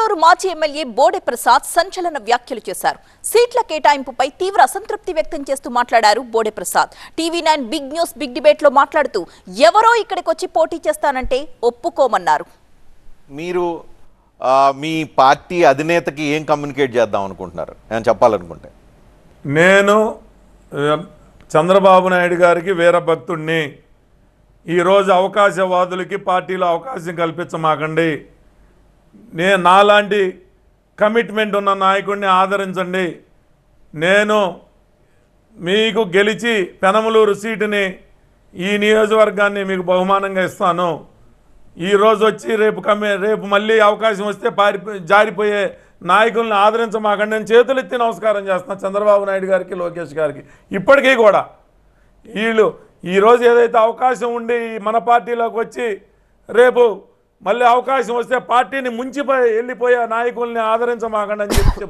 పెనమలూరు మాజీ ఎమ్మెల్యే బోడే ప్రసాద్ సంచలన వ్యాఖ్యలు చేశారు. సీట్ల కేటాయింపుపై తీవ్ర అసంతృప్తి వ్యక్తం చేస్తూ మాట్లాడారు Bode Prasad. TV nine big news big debate లో మాట్లాడుతూ ఎవరో ఇక్కడికి వచ్చి పోటీ చేస్తానంటే ఒప్పుకోమన్నారు. మీరు మీ పార్టీ అధినేతకి ఏం కమ్యూనికేట్ చేద్దాం అనుకుంటున్నారు నేను చెప్పాలనుకుంటే? నేను చంద్రబాబు నాయుడు గారికి వీరభక్తుడిని. ఈరోజు అవకాశవాదులకి పార్టీలో అవకాశం కల్పించమాకండి. నాలాంటి కమిట్మెంట్ ఉన్న నాయకుడిని ఆదరించండి. నేను మీకు గెలిచి పెనమలూరు సీటుని ఈ నియోజకవర్గాన్ని మీకు బహుమానంగా ఇస్తాను. ఈరోజు వచ్చి రేపు మళ్ళీ అవకాశం వస్తే జారిపోయే నాయకుల్ని ఆదరించమాకండి. నేను చేతులెత్తి నమస్కారం చేస్తాను చంద్రబాబు నాయుడు గారికి, లోకేష్ గారికి. ఇప్పటికీ కూడా వీళ్ళు ఈరోజు ఏదైతే అవకాశం ఉండి మన పార్టీలోకి వచ్చి రేపు మళ్ళీ అవకాశం వస్తే పార్టీని ముంచిపోయి వెళ్ళిపోయే నాయకుల్ని ఆదరించమాకండి అని చెప్పి